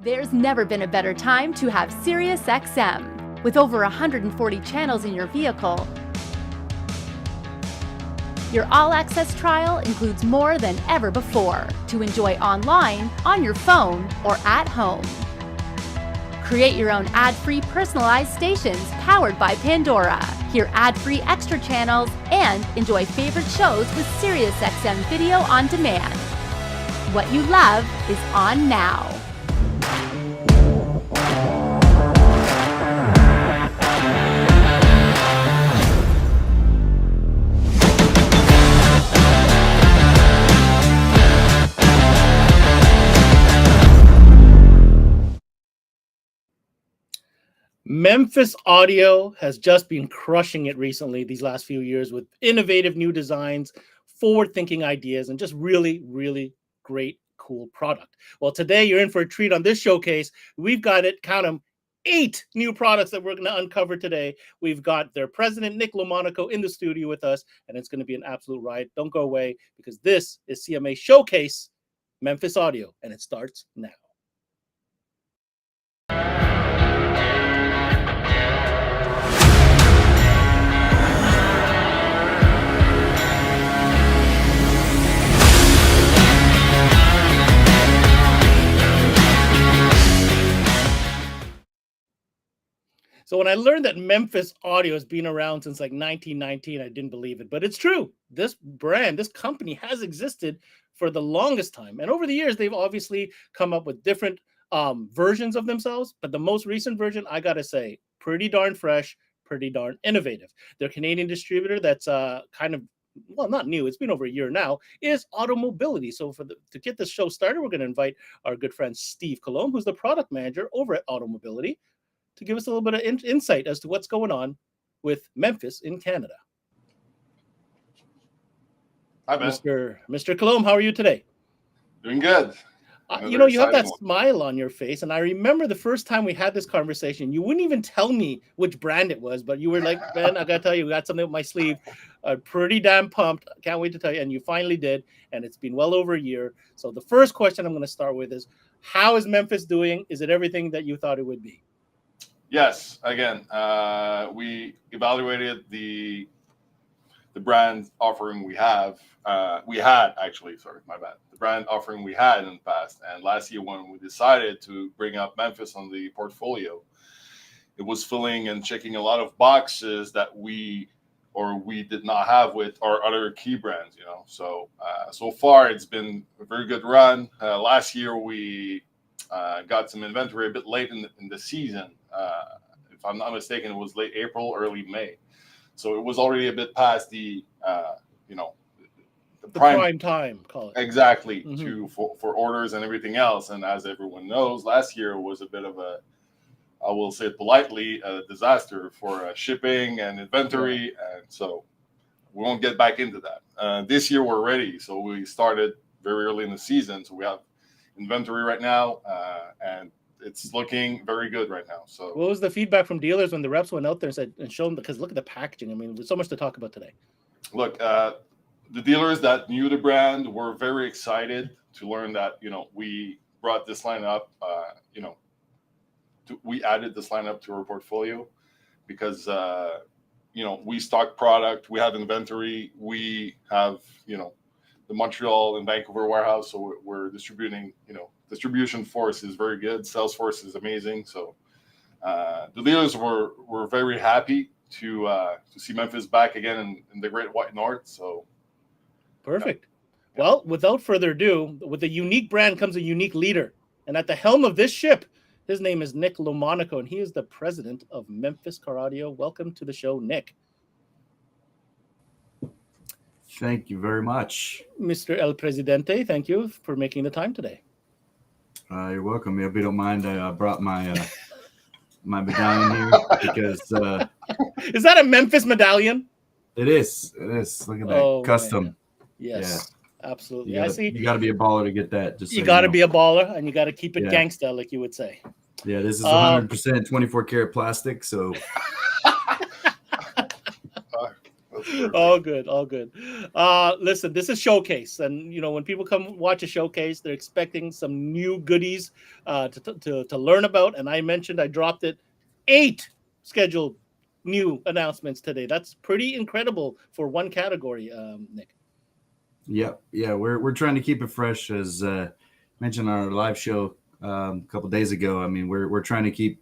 There's never been a better time to have SiriusXM. With over 140 channels in your vehicle, your all-access trial includes more than ever before to enjoy online, on your phone, or at home. Create your own ad-free personalized stations powered by Pandora. Hear ad-free extra channels and enjoy favorite shows with SiriusXM Video on Demand. What you love is on now. Memphis Audio has just been crushing it recently these last few years with innovative new designs, forward-thinking ideas, and just really, really great, cool product. Well, today you're in for a treat on this showcase. We've got it, count them, 8 new products that we're going to uncover today. We've got their president, LoMonaco, in the studio with us, and it's going to be an absolute ride. Don't go away, because this is CMA Showcase Memphis Audio, and it starts now. So when I learned that Memphis Audio has been around since like 1919, I didn't believe it, but it's true. This brand, this company has existed for the longest time. And over the years, they've obviously come up with different versions of themselves. But the most recent version, I got to say, pretty darn fresh, pretty darn innovative. Their Canadian distributor that's kind of, well, not new, it's been over a year now, is Automobility. So to get this show started, we're going to invite our good friend Steve Colomb, who's the product manager over at Automobility, to give us a little bit of insight as to what's going on with Memphis in Canada. Hi, man. Mr. Colomb, how are you today? Doing good. You have that smile on your face, and I remember the first time we had this conversation, you wouldn't even tell me which brand it was, but you were like, man, I got to tell you, we got something up my sleeve. Pretty damn pumped. Can't wait to tell you. And you finally did, and it's been well over a year. So the first question I'm going to start with is, how is Memphis doing? Is it everything that you thought it would be? Yes. Again, we evaluated the brand offering we had actually. Sorry, my bad. The brand offering we had in the past, and last year when we decided to bring up Memphis on the portfolio, it was filling and checking a lot of boxes that we did not have with our other key brands. So far it's been a very good run. Last year we got some inventory a bit late in the season. If I'm not mistaken, it was late April, early May. So it was already a bit past the prime time, call it. Exactly, for orders and everything else. And as everyone knows, last year was a bit of a, I will say it politely, a disaster for shipping and inventory. Yeah. And so we won't get back into that. This year we're ready. So we started very early in the season. So we have inventory right now, and it's looking very good right now. So what was the feedback from dealers when the reps went out there and showed them? Because look at the packaging. I mean, there's so much to talk about today. Look, the dealers that knew the brand were very excited to learn that, we brought this line up, we added this lineup to our portfolio because, we stock product, we have inventory, we have, the Montreal and Vancouver warehouse. So we're distributing, distribution force is very good. Sales force is amazing. So the dealers were very happy to see Memphis back again in the Great White North. So perfect. Yeah. Well, without further ado, with a unique brand comes a unique leader. And at the helm of this ship, his name is Nick LoMonaco, and he is the president of Memphis Car Audio. Welcome to the show, Nick. Thank you very much. Mr. El Presidente, thank you for making the time today. You're welcome. If you don't mind, I brought my my medallion here because is that a Memphis medallion? It is. Look at that. Custom. Man. Yes, yeah. Absolutely. I see. You got to be a baller to get that. Just you got to be a baller, and you got to keep it gangsta, like you would say. Yeah, this is 100% 24 karat plastic, so All good, all good. Listen, this is Showcase, and when people come watch a Showcase, they're expecting some new goodies to learn about. And I mentioned I dropped it 8 scheduled new announcements today. That's pretty incredible for one category, Nick. Yep, yeah, we're trying to keep it fresh, as mentioned on our live show a couple days ago. I mean, we're trying to keep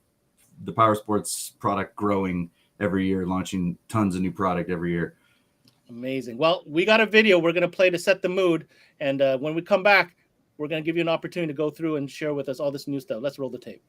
the Powersports product growing every year, launching tons of new product every year. Amazing. Well, we got a video we're going to play to set the mood, and when we come back, we're going to give you an opportunity to go through and share with us all this new stuff. Let's roll the tape.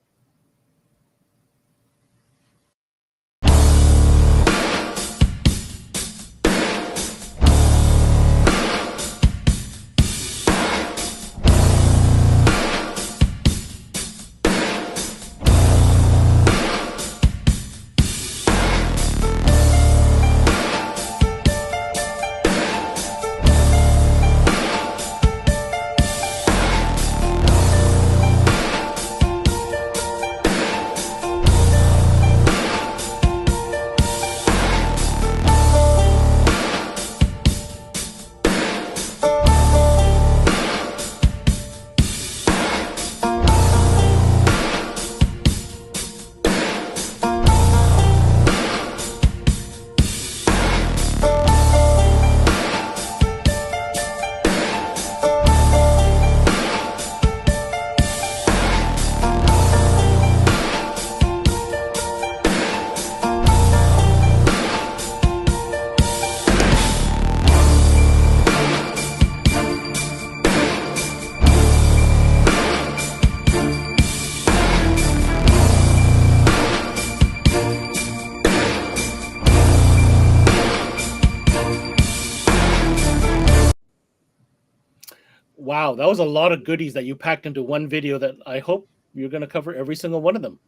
Wow, that was a lot of goodies that you packed into one video that I hope you're going to cover every single one of them.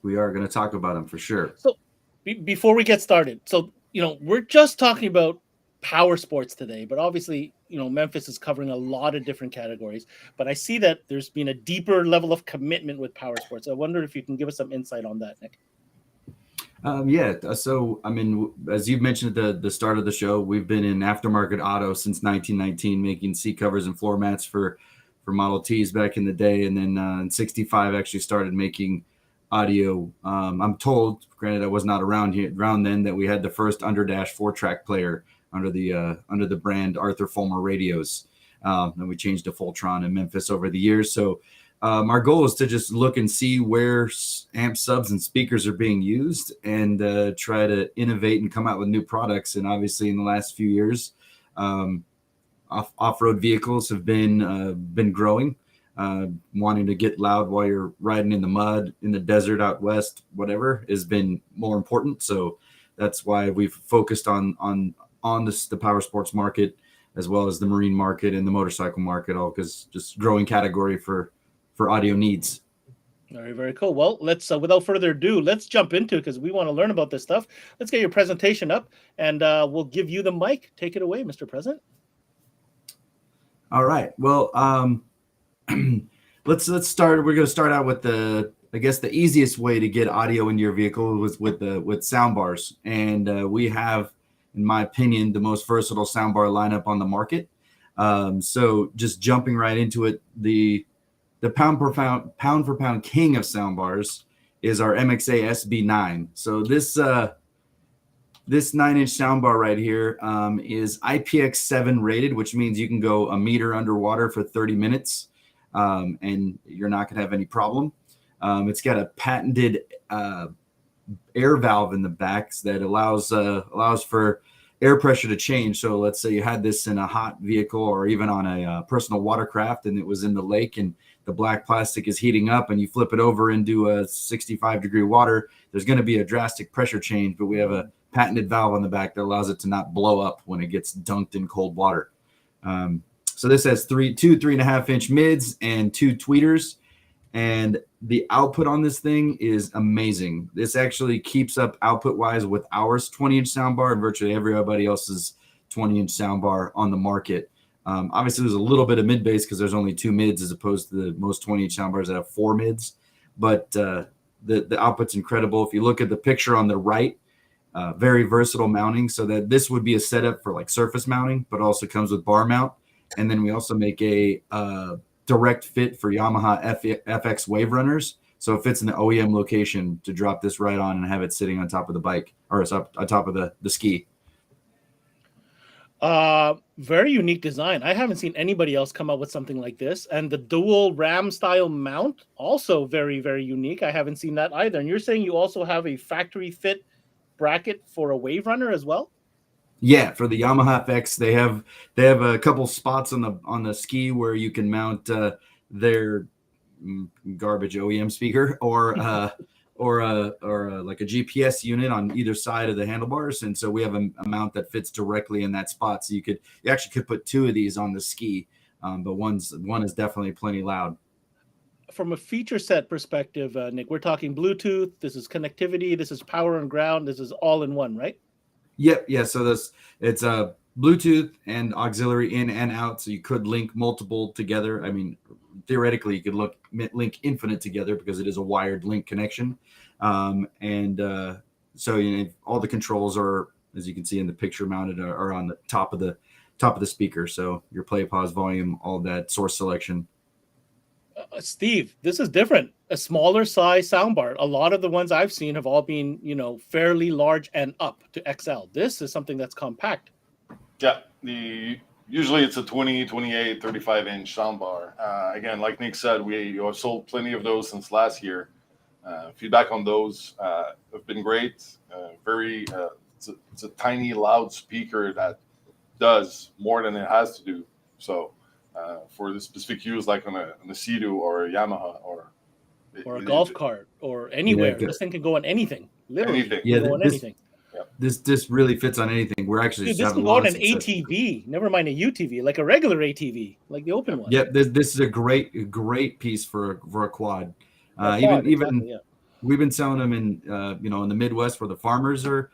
We are going to talk about them for sure. So before we get started, we're just talking about power sports today, but obviously, Memphis is covering a lot of different categories, but I see that there's been a deeper level of commitment with power sports. I wonder if you can give us some insight on that, Nick. Yeah. So, I mean, as you mentioned at the start of the show, we've been in aftermarket auto since 1919, making seat covers and floor mats for Model Ts back in the day. And then in 65, actually started making audio. I'm told, granted, I was not around then, that we had the first underdash 4-track player under the brand Arthur Fulmer radios. And we changed to Fultron in Memphis over the years. So our goal is to just look and see where amp subs and speakers are being used, and try to innovate and come out with new products. And obviously in the last few years, off-road vehicles have been growing. Wanting to get loud while you're riding in the mud, in the desert out west, whatever, has been more important. So that's why we've focused on the power sports market, as well as the marine market and the motorcycle market, all because just growing category for audio needs. Very, very cool. Well, let's without further ado, let's jump into it, because we want to learn about this stuff. Let's get your presentation up, and we'll give you the mic. Take it away, Mr. President. All right. Well, let's start. We're going to start out with the easiest way to get audio into your vehicle with sound bars, and we have, in my opinion, the most versatile soundbar lineup on the market. So just jumping right into it, the pound for pound king of soundbars is our Mxa Sb9. So this 9-inch soundbar right here is IPX7 rated, which means you can go a meter underwater for 30 minutes, and you're not going to have any problem. It's got a patented air valve in the back that allows for air pressure to change. So let's say you had this in a hot vehicle, or even on a personal watercraft, and it was in the lake, and the black plastic is heating up, and you flip it over into a 65-degree water. There's going to be a drastic pressure change, but we have a patented valve on the back that allows it to not blow up when it gets dunked in cold water. So this has two 3.5-inch mids and 2 tweeters, and the output on this thing is amazing. This actually keeps up output-wise with ours 20-inch soundbar and virtually everybody else's 20-inch soundbar on the market. Obviously, there's a little bit of mid bass because there's only 2 mids as opposed to the most 20-inch soundbars that have 4 mids. But the output's incredible. If you look at the picture on the right, very versatile mounting, so that this would be a setup for like surface mounting, but also comes with bar mount. And then we also make a direct fit for Yamaha FX wave runners. So it fits in the OEM location to drop this right on and have it sitting on top of the bike, or on top of the ski. Very unique design. I haven't seen anybody else come up with something like this. And the dual ram style mount, also very, very unique. I haven't seen that either. And you're saying you also have a factory fit bracket for a wave runner as well? Yeah, for the Yamaha FX, they have a couple spots on the ski where you can mount their garbage OEM speaker or like a GPS unit on either side of the handlebars. And so we have a mount that fits directly in that spot. So you actually could put two of these on the ski, but one is definitely plenty loud. From a feature set perspective, Nick, we're talking Bluetooth. This is connectivity. This is power and ground. This is all in one, right? Yep. Yeah. So it's a Bluetooth and auxiliary in and out. So you could link multiple together. I mean, theoretically, you could link infinite together because it is a wired link connection. So all the controls are, as you can see in the picture, mounted are on the top of the speaker. So your play, pause, volume, all that, source selection. Steve, this is different. A smaller size soundbar. A lot of the ones I've seen have all been, fairly large and up to XL. This is something that's compact. Yeah, usually it's a 20, 28, 35-inch soundbar. Again, like Nick said, we have sold plenty of those since last year. Feedback on those have been great. It's a tiny, loud speaker that does more than it has to do. So for the specific use, like on a Sea-Doo or a Yamaha or a golf cart or anywhere, this thing can go on anything. Literally, anything. Yeah, go on anything. This really fits on anything. We're actually this can go on an ATV. Never mind a UTV, like a regular ATV, like the open one. Yeah, this is a great piece for a quad. Even we've been selling them in in the Midwest where the farmers are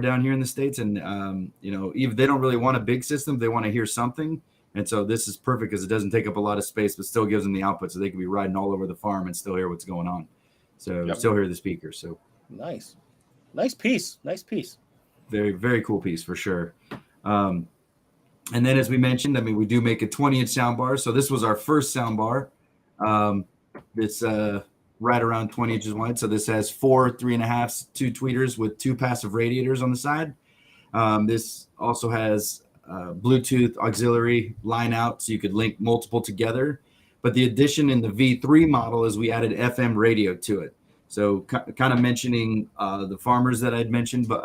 down here in the States, and even they don't really want a big system, they want to hear something. And so this is perfect because it doesn't take up a lot of space, but still gives them the output, so they can be riding all over the farm and still hear what's going on. So still hear the speaker. So nice piece. Very, very cool piece for sure. And then, as we mentioned, we do make a 20-inch soundbar. So this was our first soundbar. It's right around 20 inches wide. So this has 4 3.5s, 2 tweeters with 2 passive radiators on the side. This also has Bluetooth auxiliary line out, so you could link multiple together. But the addition in the V3 model is we added FM radio to it. So kind of mentioning the farmers that I'd mentioned, but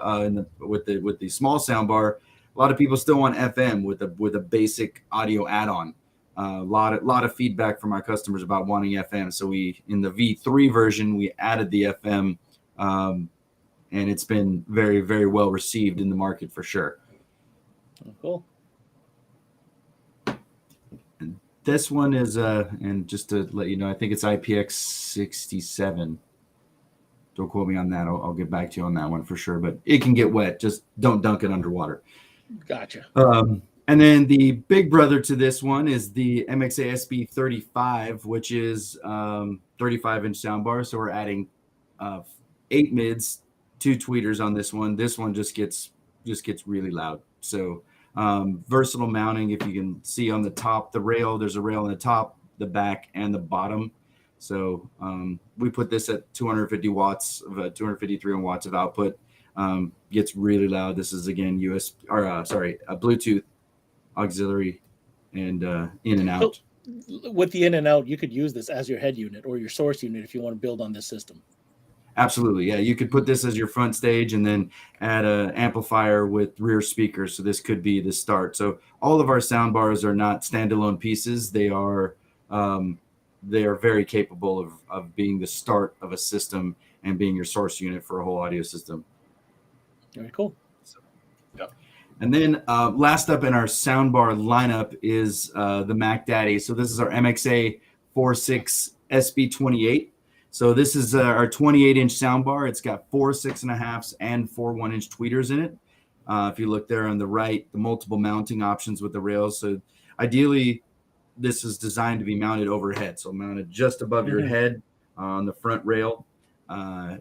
with the small soundbar, a lot of people still want FM with a basic audio add-on. A lot of feedback from our customers about wanting FM. So in the V3 version, we added the FM, and it's been very, very well received in the market for sure. Cool. And this one is and just to let you know, I think it's IPX67. Don't quote me on that. I'll get back to you on that one for sure. But it can get wet. Just don't dunk it underwater. Gotcha. And then the big brother to this one is the Mxa Sb9, which is 35-inch soundbar. So we're adding 8 mids, 2 tweeters on this one. This one just gets really loud. So versatile mounting. If you can see on the top, the rail, there's a rail on the top, the back, and the bottom. So we put this at 250 watts of 253 watts of output. Gets really loud. This is again a Bluetooth auxiliary and in and out. So with the in and out, you could use this as your head unit or your source unit if you want to build on this system. Absolutely, yeah. You could put this as your front stage and then add an amplifier with rear speakers. So this could be the start. So all of our sound bars are not standalone pieces. They are very capable of being the start of a system and being your source unit for a whole audio system. Very cool. And then last up in our soundbar lineup is the Mac Daddy. So this is our Mxa 46 SB28. So this is our 28-inch soundbar. It's got 4 6.5s and 4 1-inch tweeters in it. If you look there on the right, the multiple mounting options with the rails. So ideally, this is designed to be mounted overhead. So mounted just above your head on the front rail.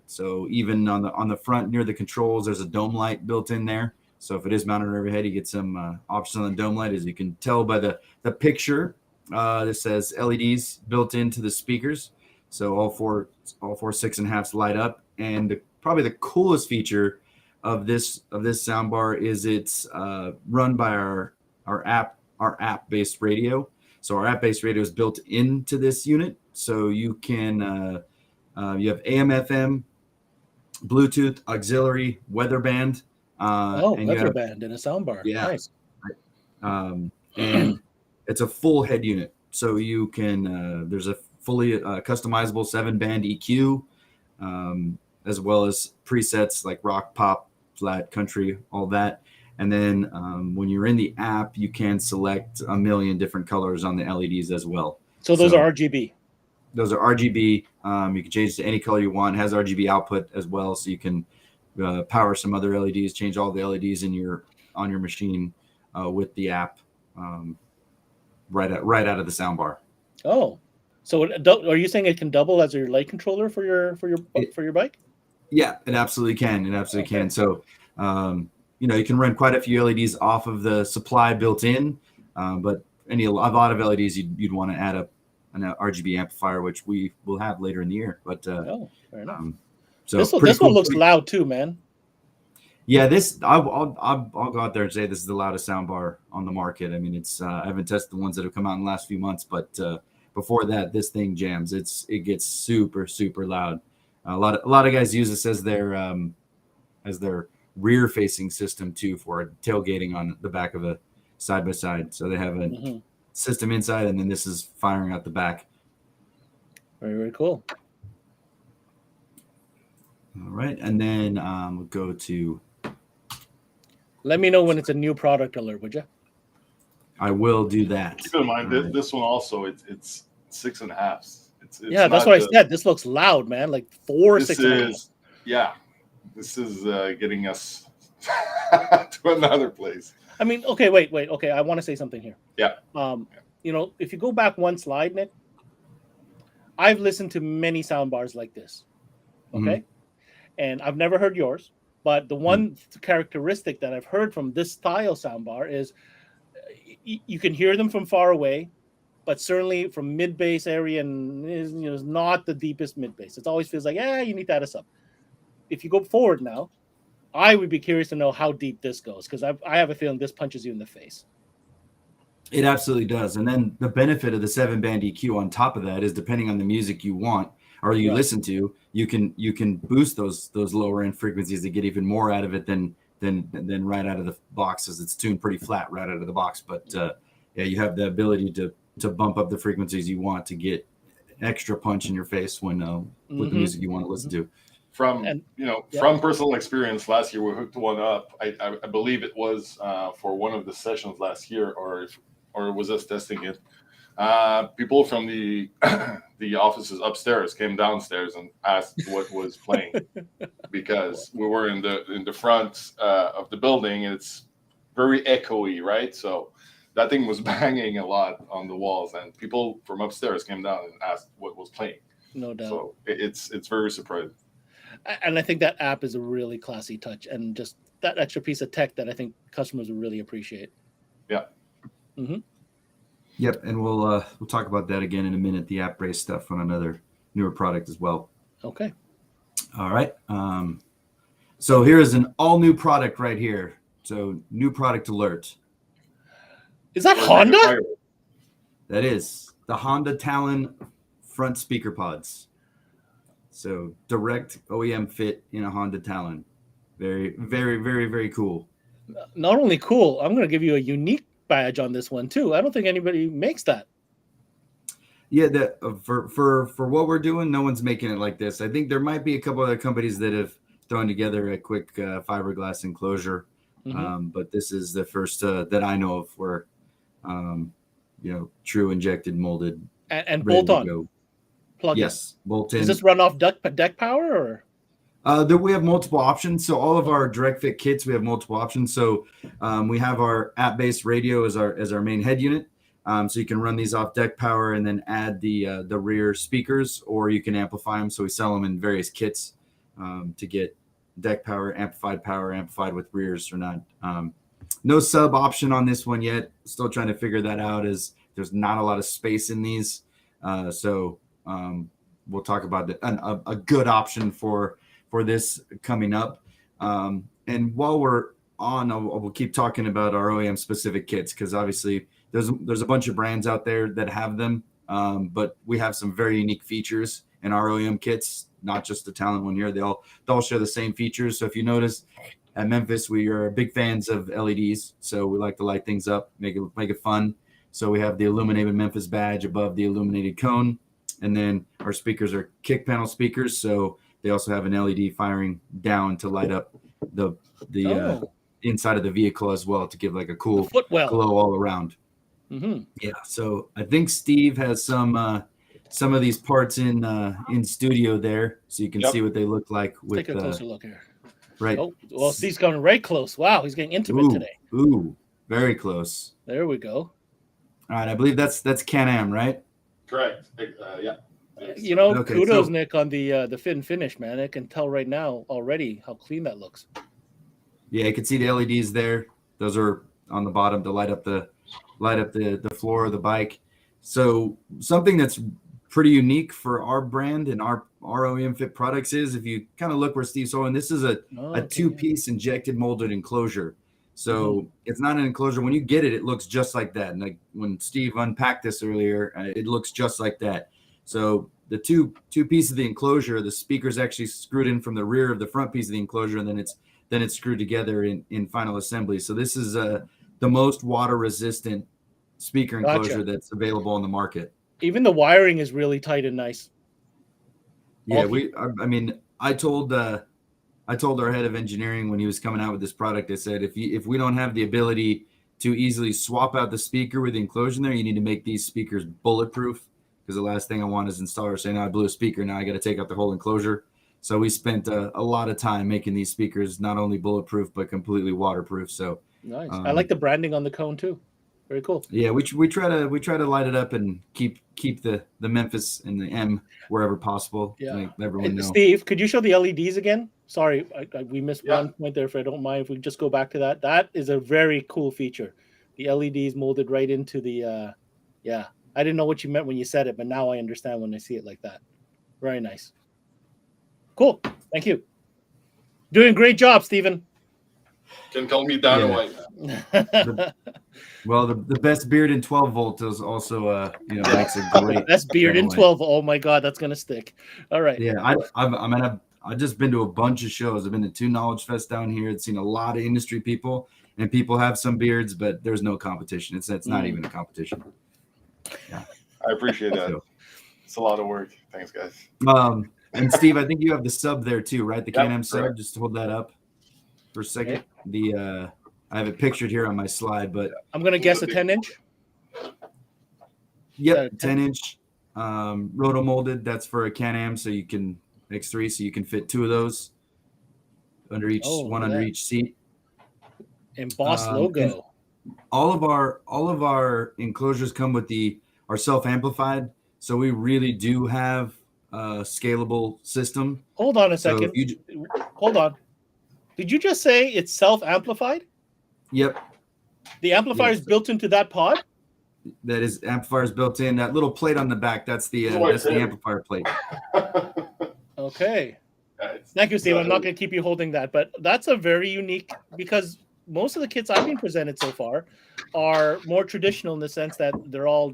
So even on the front near the controls, there's a dome light built in there. So if it is mounted on overhead, you get some options on the dome light. As you can tell by the picture, this says LEDs built into the speakers. So all four 6.5s light up. And probably the coolest feature of this soundbar is it's run by our app-based radio. So our app-based radio is built into this unit. So you can you have AM, FM, Bluetooth, auxiliary, weather band. Weather band in a soundbar. Yeah. Nice. And it's a full head unit. So you can there's a fully customizable 7-band EQ, as well as presets like rock, pop, flat, country, all that. And then when you're in the app, you can select a million different colors on the LEDs as well. So those are RGB. Those are RGB. You can change to any color you want. It has RGB output as well, so you can power some other LEDs, change all the LEDs on your machine with the app right out of the soundbar. Oh, so are you saying it can double as your light controller for your bike? Yeah, it absolutely can. It absolutely can. So you can run quite a few LEDs off of the supply built in, but a lot of LEDs you'd want to add up an RGB amplifier, which we will have later in the year. But fair enough. So this one looks loud too, man. Yeah, I'll go out there and say this is the loudest soundbar on the market. I mean, it's I haven't tested the ones that have come out in the last few months, but before that, this thing jams. It gets super, super loud. A lot of guys use this as their rear facing system too for tailgating on the back of a side by side. So they have a system inside, and then this is firing out the back. Very, very cool. All right, and then we'll go to. Let me know when it's a new product alert, would you? I will do that. Keep in mind this one also it's 6.5s. It's that's what I said. This looks loud, man. Like 4 6.5. Yeah, this is getting us to another place. I mean, okay, wait. Okay, I want to say something here. Yeah. If you go back one slide, Nick, I've listened to many soundbars like this. Okay. And I've never heard yours, but the one characteristic that I've heard from this style soundbar is you can hear them from far away, but certainly from mid bass area and is not the deepest mid bass. It always feels like, you need to add a sub. If you go forward now, I would be curious to know how deep this goes, because I have a feeling this punches you in the face. It absolutely does. And then the benefit of the 7-band EQ on top of that is, depending on the music you want or you listen to, you can boost those lower end frequencies to get even more out of it than right out of the box, as it's tuned pretty flat right out of the box. But you have the ability to bump up the frequencies you want to get extra punch in your face when with the music you want to listen to. From personal experience, last year we hooked one up. I believe it was for one of the sessions last year, or was us testing it. People from the offices upstairs came downstairs and asked what was playing, because we were in the front of the building, and it's very echoey, right? So that thing was banging a lot on the walls, and people from upstairs came down and asked what was playing. No doubt. So it's very surprising. And I think that app is a really classy touch, and just that extra piece of tech that I think customers would really appreciate. Yeah. Yep, and we'll talk about that again in a minute. The app-based stuff on another newer product as well. Okay. All right. So here is an all-new product right here. So new product alert. Is that Honda? That is the Honda Talon front speaker pods. So direct OEM fit in a Honda Talon. Very, very, very, very cool. Not only cool, I'm going to give you a unique badge on this one too. I don't think anybody makes that. Yeah, for what we're doing, no one's making it like this. I think there might be a couple other companies that have thrown together a quick fiberglass enclosure, but this is the first that I know of where, true injected molded and bolt on. Yes, bolt in. Does this run off deck power or? We have multiple options. So all of our direct fit kits, we have multiple options. So we have our app-based radio as our main head unit. So you can run these off deck power and then add the rear speakers, or you can amplify them. So we sell them in various kits to get deck power, amplified with rears or not. No sub option on this one yet. Still trying to figure that out, as there's not a lot of space in these. So we'll talk about a good option for this coming up. And while we're on, we'll keep talking about our OEM specific kits, because obviously there's a bunch of brands out there that have them, but we have some very unique features in our OEM kits, not just the Talent one here. They all share the same features. So if you notice, at Memphis, we are big fans of LEDs, so we like to light things up, make it fun. So we have the illuminated Memphis badge above the illuminated cone, and then our speakers are kick panel speakers, so they also have an LED firing down to light up the inside of the vehicle as well, to give like a cool glow all around. Mm-hmm. Yeah, so I think Steve has some of these parts in studio there, so you can see what they look like. Take a closer look here. Right. Oh, well, Steve's coming right close. Wow, he's getting intimate today. Ooh, very close. There we go. All right, I believe that's Can-Am, right? Correct. Yeah. You know, Okay, kudos, Nick, on the fit and finish, man. I can tell right now already how clean that looks. Yeah, you can see the LEDs there. Those are on the bottom to light up the floor of the bike. So something that's pretty unique for our brand and our OEM fit products is, if you kind of look where Steve's holding, this is a two-piece injected molded enclosure. So it's not an enclosure. When you get it, it looks just like that. And like when Steve unpacked this earlier, it looks just like that. So the two pieces of the enclosure, the speaker's actually screwed in from the rear of the front piece of the enclosure, and then it's screwed together in final assembly. So this is the most water resistant speaker enclosure that's available on the market. Even the wiring is really tight and nice. Yeah, I told our head of engineering when he was coming out with this product, I said, if we don't have the ability to easily swap out the speaker with the enclosure there, you need to make these speakers bulletproof, because the last thing I want is installers saying, I blew a speaker, now I got to take out the whole enclosure. So we spent a lot of time making these speakers not only bulletproof but completely waterproof. So nice. I like the branding on the cone too. Very cool. Yeah, we try to light it up and keep the Memphis and the M wherever possible. Yeah. Like everyone knows. Steve, could you show the LEDs again? Sorry, we missed one point there. If I don't mind, if we just go back to that, that is a very cool feature. The LEDs molded right into the. I didn't know what you meant when you said it, but now I understand when I see it like that. Very nice. Cool. Thank you. Doing a great job, Steven. Can call me Dynamite. Well, the best beard in 12 volt is also makes a great best beard in 12. Oh my God, that's gonna stick. All right. Yeah, I've just been to a bunch of shows. I've been to 2 Knowledge Fest down here. I've seen a lot of industry people, and people have some beards, but there's no competition. It's not even a competition. Yeah, I appreciate that. It's a lot of work. Thanks, guys. And Steve, I think you have the sub there too, right? The Can-Am sub. Correct. Just hold that up for a second. Okay. I have it pictured here on my slide, but I'm gonna guess a 10-inch. Yep, 10-inch roto molded. That's for a Can-Am, so you can X3, so you can fit 2 of those under each under each seat. Embossed logo. All of our enclosures come with our self-amplified, so we really do have a scalable system. Hold on a second. Hold on. Did you just say it's self-amplified? Yep. The amplifier is built into that pod? That is amplifiers built in. That little plate on the back, that's the amplifier plate. Okay. Thank you, Steve. I'm not going to keep you holding that, but that's a very unique, because most of the kits I've been presented so far are more traditional in the sense that they're all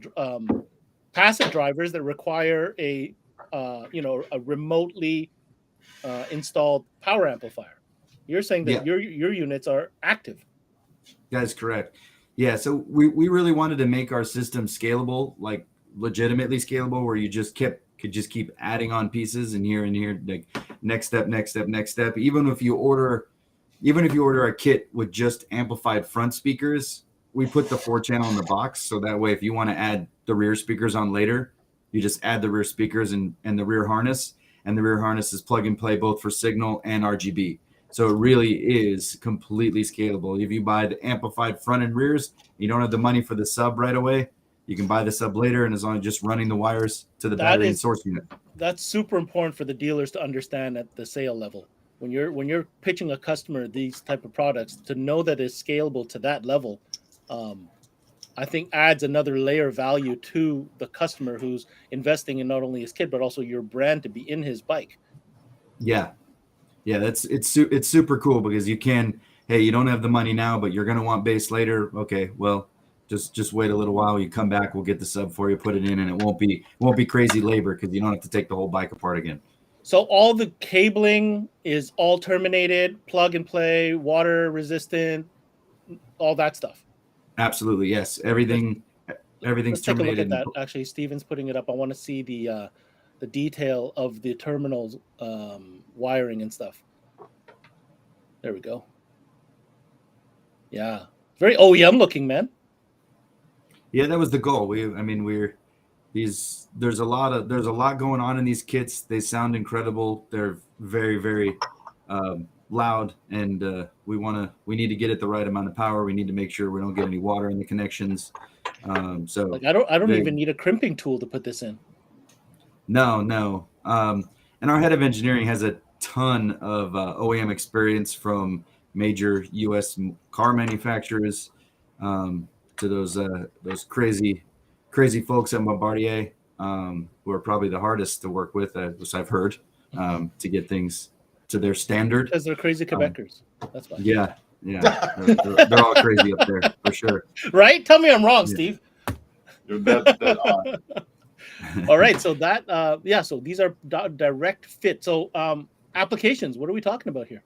passive drivers that require a remotely installed power amplifier. You're saying that your units are active. That is correct. Yeah, so we really wanted to make our system scalable, like legitimately scalable, where you just could keep adding on pieces and here, like next step. Even if you order a kit with just amplified front speakers, we put the 4-channel in the box, so that way if you want to add the rear speakers on later, you just add the rear speakers and the rear harness, and the rear harness is plug and play both for signal and RGB. So it really is completely scalable. If you buy the amplified front and rears, you don't have the money for the sub right away, You can buy the sub later, and as long as just running the wires to the battery and source unit. That's super important for the dealers to understand at the sale level. When you're pitching a customer these type of products, to know that it's scalable to that level, I think adds another layer of value to the customer who's investing in not only his kit but also your brand to be in his bike. Yeah, it's super cool because you can. Hey, you don't have the money now, but you're gonna want base later. Okay, well, just wait a little while. You come back, we'll get the sub for you, put it in, and it won't be crazy labor because you don't have to take the whole bike apart again. So all the cabling is all terminated, plug and play, water resistant, all that stuff. Absolutely, yes. Everything's Let's take terminated. a look at that. Actually, Steven's putting it up. I want to see the detail of the terminals, wiring and stuff. There we go. Yeah, very OEM looking, man. Yeah, that was the goal. There's a lot going on in these kits. They sound incredible. They're very, very loud, and we need to get it the right amount of power. We need to make sure we don't get any water in the connections. So like I don't even need a crimping tool to put this in. No. And our head of engineering has a ton of OEM experience from major U.S. car manufacturers to those crazy folks at Bombardier, who are probably the hardest to work with, as I've heard, to get things to their standard. Because they're crazy Quebecers. That's why. Yeah. They're all crazy up there for sure. Right? Tell me I'm wrong, Steve. You're dead on. All right. So that, so these are direct fit. So applications, what are we talking about here?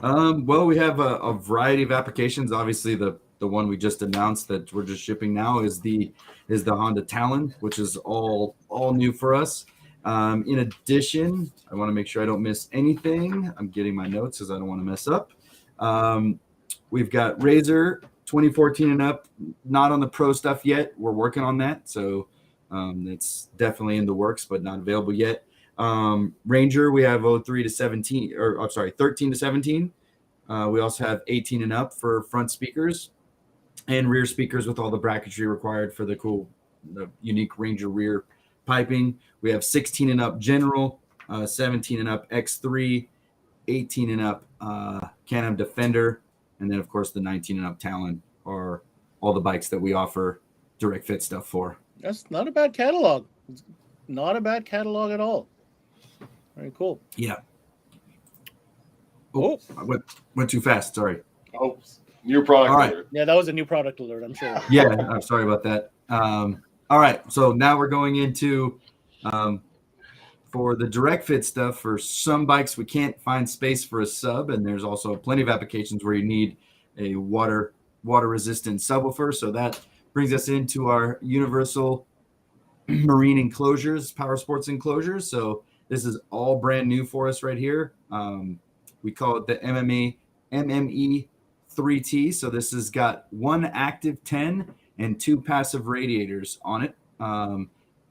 Well, we have a variety of applications. Obviously, the one we just announced that we're just shipping now is the Honda Talon, which is all new for us. In addition, I want to make sure I don't miss anything. I'm getting my notes because I don't want to mess up. We've got Razor 2014 and up, not on the pro stuff yet. We're working on that, so it's definitely in the works, but not available yet. Ranger, we have 13 to 17. We also have 18 and up for front speakers and rear speakers with all the bracketry required for the unique Ranger rear piping. We have 16 and up general, 17 and up X3, 18 and up Can-Am Defender, and then of course the 19 and up Talon are all the bikes that we offer direct fit stuff for. That's not a bad catalog. It's not a bad catalog at all. Very cool. Yeah. Oh, I went too fast. Sorry. Oh, new product. All right. Alert. Yeah, that was a new product alert, I'm sure. Yeah, I'm sorry about that. All right, so now we're going into for the direct fit stuff. For some bikes, we can't find space for a sub, and there's also plenty of applications where you need a water resistant subwoofer. So that brings us into our universal marine enclosures, Powersports enclosures. So this is all brand new for us right here. We call it the MME 3T. So this has got one active 10 and two passive radiators on it.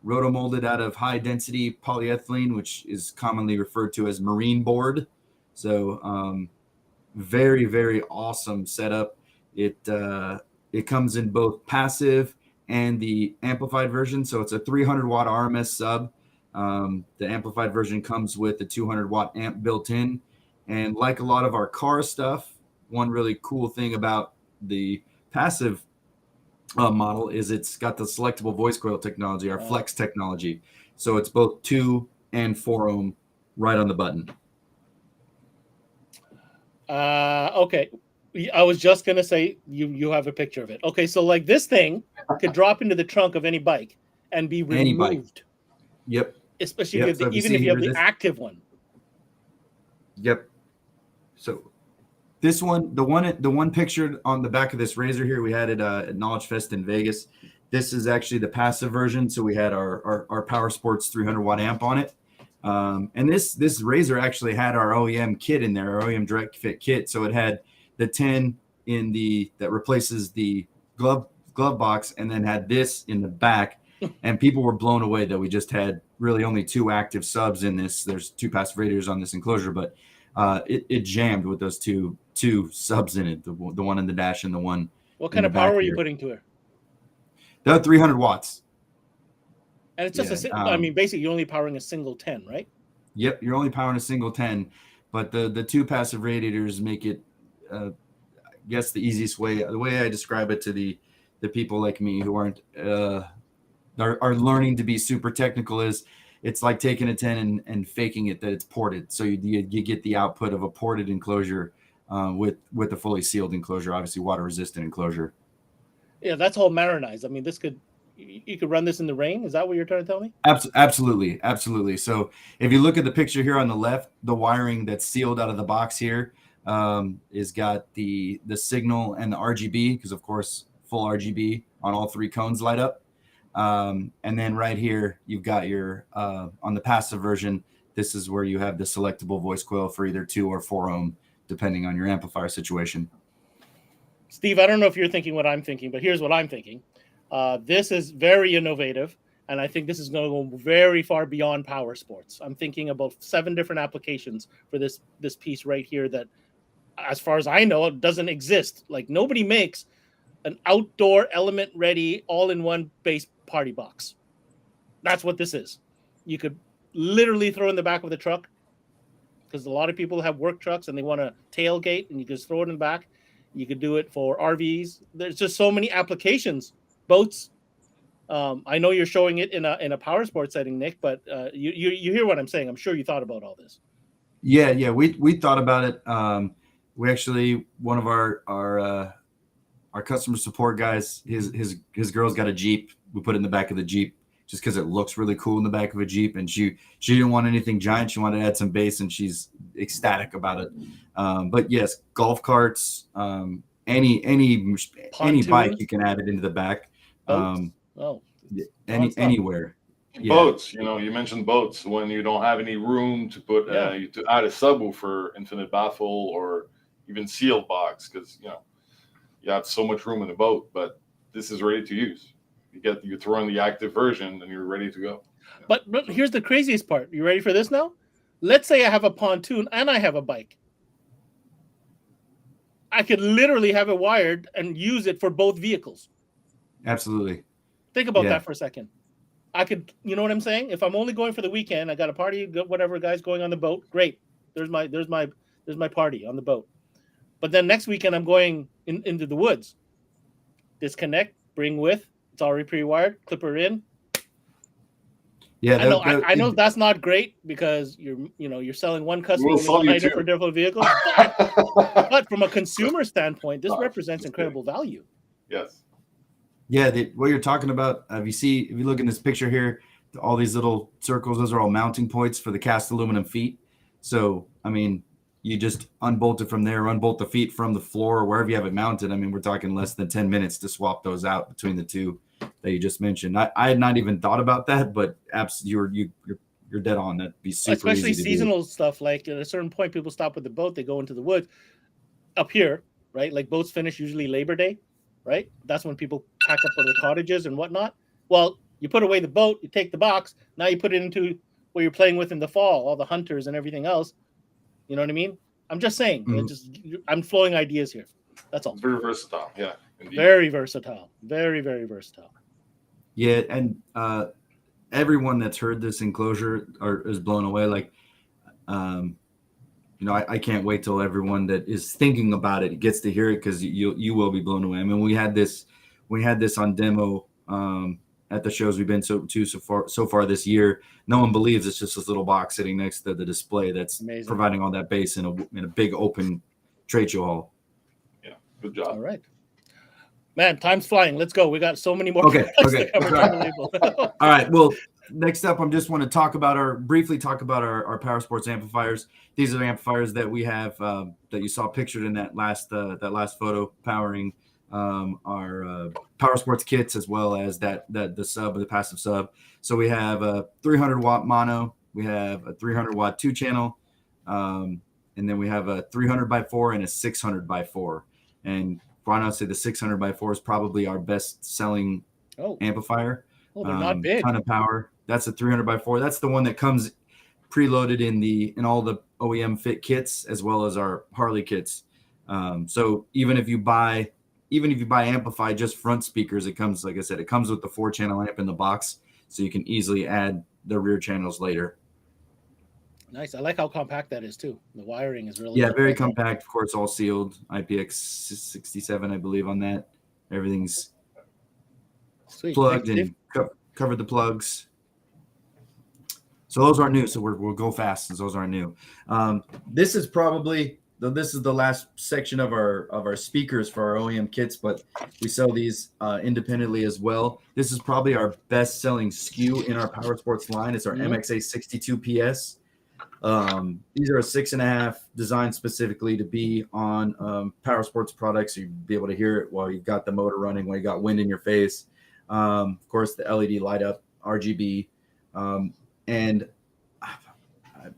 Rotomolded out of high density polyethylene, which is commonly referred to as marine board. So very, very awesome setup. It comes in both passive and the amplified version. So it's a 300 watt RMS sub. The amplified version comes with a 200 watt amp built in. And like a lot of our car stuff, one really cool thing about the passive model is it's got the selectable voice coil technology, our flex technology. So it's both 2 and 4 ohm right on the button. Okay. I was just going to say you have a picture of it. Okay, so like this thing could drop into the trunk of any bike and be removed. Any bike. Yep. Especially Yep. even if you have the active one. Yep. So this one, the one pictured on the back of this Razor here, we had it at Knowledge Fest in Vegas. This is actually the passive version. So we had our Powersports 300 watt amp on it. And this Razor actually had our OEM kit in there, our OEM direct fit kit. So it had the 10 that replaces the glove box, and then had this in the back. And people were blown away that we just had really only 2 active subs in this. There's 2 passive radiators on this enclosure, but it jammed with those two subs in it, the one in the dash and the one. What kind of power were you putting to it? They're 300 watts. And it's just I mean, basically you're only powering a single 10, right? Yep, you're only powering a single 10, but the two passive radiators make it, I guess the easiest way, the way I describe it to the people like me who aren't are learning to be super technical is it's like taking a 10 and faking it that it's ported. So you get the output of a ported enclosure with a fully sealed enclosure, obviously water resistant enclosure. Yeah, that's all marinized. I mean, you could run this in the rain. Is that what you're trying to tell me? Absolutely. So if you look at the picture here on the left, the wiring that's sealed out of the box here is got the signal and the RGB, because of course full RGB on all three cones light up. And then right here you've got your on the passive version, this is where you have the selectable voice coil for either 2 or 4 ohm depending on your amplifier situation. Steve, I don't know if you're thinking what I'm thinking, but here's what I'm thinking. This is very innovative, and I think this is going to go very far beyond Powersports. I'm thinking about 7 different applications for this piece right here that, as far as I know, it doesn't exist. Like, nobody makes an outdoor element-ready, all-in-one bass party box. That's what this is. You could literally throw in the back of the truck, because a lot of people have work trucks and they want to tailgate, and you just throw it in the back. You could do it for RVs. There's just so many applications. Boats. I know you're showing it in a Powersports setting, Nick, but you hear what I'm saying. I'm sure you thought about all this. Yeah. We thought about it. We actually, one of our customer support guys, his girl's got a Jeep. We put it in the back of the Jeep just because it looks really cool in the back of a Jeep, and she didn't want anything giant. She wanted to add some bass, and she's ecstatic about it. But yes, golf carts, any bike, you can add it into the back. Anywhere. Yeah. Boats, you mentioned boats. When you don't have any room to put to add a subwoofer, infinite baffle, or even sealed box, because you have so much room in the boat. But this is ready to use. You throw in the active version and you're ready to go. But here's the craziest part. You ready for this now? Let's say I have a pontoon and I have a bike. I could literally have it wired and use it for both vehicles. Absolutely. Think about that for a second. I could, you know what I'm saying? If I'm only going for the weekend, I got a party, whatever, guys going on the boat. Great. There's my party on the boat. But then next weekend I'm going into the woods. Disconnect, bring with. It's already pre-wired. Clipper in. Yeah, I know that's not great because you're selling one customer one item for different vehicles. But from a consumer standpoint, this represents incredible value. Yes. Yeah, what you're talking about. If you look in this picture here, all these little circles, those are all mounting points for the cast aluminum feet. So I mean, you just unbolt it from there, unbolt the feet from the floor or wherever you have it mounted. I mean, we're talking less than 10 minutes to swap those out between the two that you just mentioned. I had not even thought about that, but you're dead on. That'd be super especially easy to seasonal do. Stuff. Like at a certain point, people stop with the boat, they go into the woods up here, right? Like boats finish usually Labor Day, right? That's when people pack up for the cottages and whatnot. Well, you put away the boat, you take the box, now you put it into what you're playing with in the fall, all the hunters and everything else. You know what I mean? I'm just saying. Mm-hmm. I'm flowing ideas here. That's all. It's very versatile. Yeah. Indeed. Very versatile. Very, very versatile. Yeah, and everyone that's heard this enclosure is blown away. Like, I can't wait till everyone that is thinking about it gets to hear it, because you will be blown away. I mean, we had this on demo at the shows we've been so far this year. No one believes it's just this little box sitting next to the display that's amazing, providing all that bass in a big open trade show hall. Yeah, good job. All right. Man, time's flying. Let's go. We got so many more. Okay. All right. Well, next up, I just want to briefly talk about our Powersports amplifiers. These are the amplifiers that we have that you saw pictured in that last photo, powering our Powersports kits, as well as the sub, the passive sub. So we have a 300 watt mono, we have a 300 watt 2-channel, and then we have a 300 by 4 and a 600 by 4. And quite honestly, the 600 by 4 is probably our best selling amplifier. Oh, they're not big. Ton of power. That's a 300 by 4. That's the one that comes preloaded in all the OEM fit kits, as well as our Harley kits. So even if you buy even if you buy Amplify just front speakers, it comes, like I said, it comes with the 4-channel amp in the box, so you can easily add the rear channels later. Nice. I like how compact that is too. The wiring is really very compact. Of course, all sealed. IPX67, I believe, on that. Everything's sweet. Plugged and covered the plugs. So those aren't new. So we'll go fast since those aren't new. This is probably the last section of our speakers for our OEM kits, but we sell these independently as well. This is probably our best selling SKU in our Powersports line. It's our Mxa 62PS. These are a 6.5 designed specifically to be on Powersports products. So you'd be able to hear it while you've got the motor running, while you got wind in your face. Of course, the LED light up, RGB, and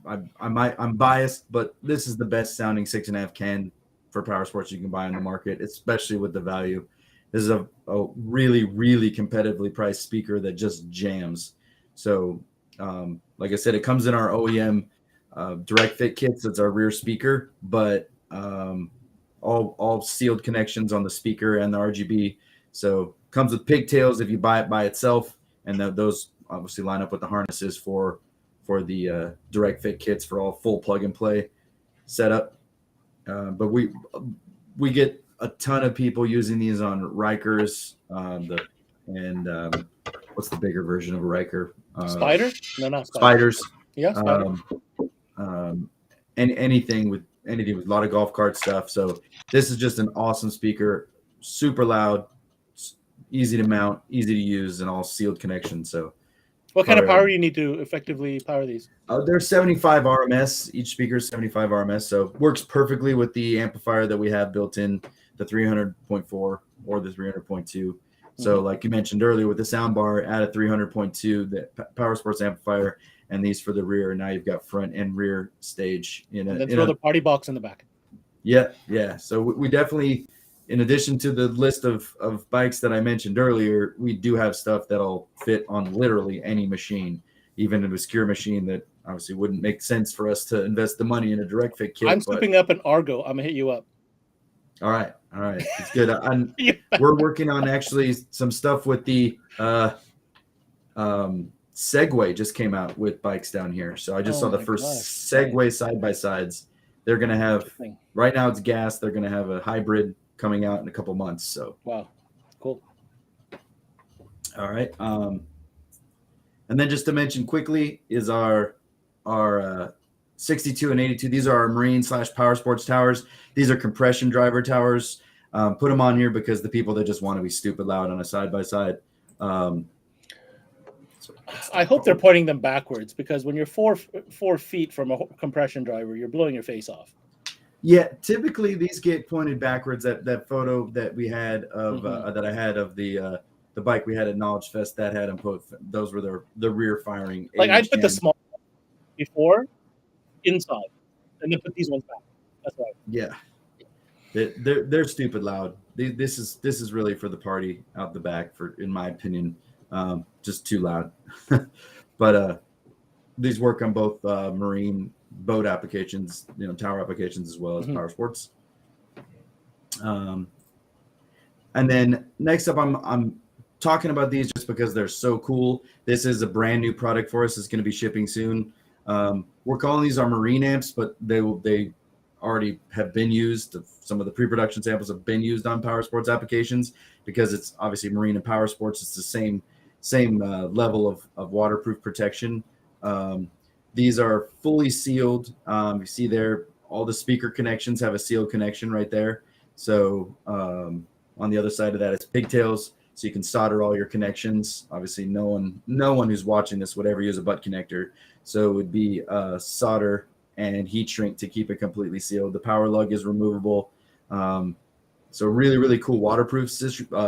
I'm biased, but this is the best sounding 6.5 can for Powersports you can buy on the market, especially with the value. This is a really, really competitively priced speaker that just jams. So, like I said, it comes in our OEM direct fit kits. It's our rear speaker, but all sealed connections on the speaker and the RGB. So comes with pigtails if you buy it by itself, and those obviously line up with the harnesses for the direct fit kits for all full plug and play setup. But we get a ton of people using these on Rikers, what's the bigger version of a Riker? Spider? No, not Spiders. Yeah, Spider. And anything with a lot of golf cart stuff. So this is just an awesome speaker, super loud, easy to mount, easy to use, and all sealed connections. So what kind of power do you need to effectively power these? They're 75 RMS. Each speaker is 75 RMS, so works perfectly with the amplifier that we have built in, the 300.4 or the 300.2. So like you mentioned earlier with the soundbar, add a 300.2, the Powersports amplifier, and these for the rear. Now you've got front and rear stage. And then throw the party box in the back. Yeah. So we definitely, in addition to the list of bikes that I mentioned earlier, we do have stuff that'll fit on literally any machine, even an obscure machine that obviously wouldn't make sense for us to invest the money in a direct fit kit. I'm scooping up an Argo. I'm gonna hit you up. All right. It's good. We're working on actually some stuff with the Segway just came out with bikes down here. So I just saw the first Segway side-by-sides. They're going to have, right now it's gas. They're going to have a hybrid coming out in a couple months. So wow, cool. All right. And then just to mention quickly is our 62 and 82. These are our Marine / Powersports towers. These are compression driver towers. Put them on here because the people that just want to be stupid loud on a side-by-side. I hope they're pointing them backwards, because when you're 4 feet from a compression driver, you're blowing your face off. Yeah, typically these get pointed backwards. That photo that we had of that I had of the bike we had at Knowledge Fest, that had them put, those were the rear firing. Like I'd put the small before inside, and then put these ones back. That's right. Yeah, they're stupid loud. This is really for the party out the back, for, in my opinion. Just too loud. But these work on both marine boat applications, tower applications, as well as Powersports. And then next up, I'm talking about these just because they're so cool. This is a brand new product for us. It's going to be shipping soon. We're calling these our marine amps, but they already have been used. Some of the pre-production samples have been used on Powersports applications because it's obviously marine and Powersports. It's the same level of waterproof protection. These are fully sealed. You see there, all the speaker connections have a sealed connection right there. So on the other side of that, it's pigtails, so you can solder all your connections. Obviously, no one who's watching this would ever use a butt connector, so it would be solder and heat shrink to keep it completely sealed. The power lug is removable. So really, really cool waterproofing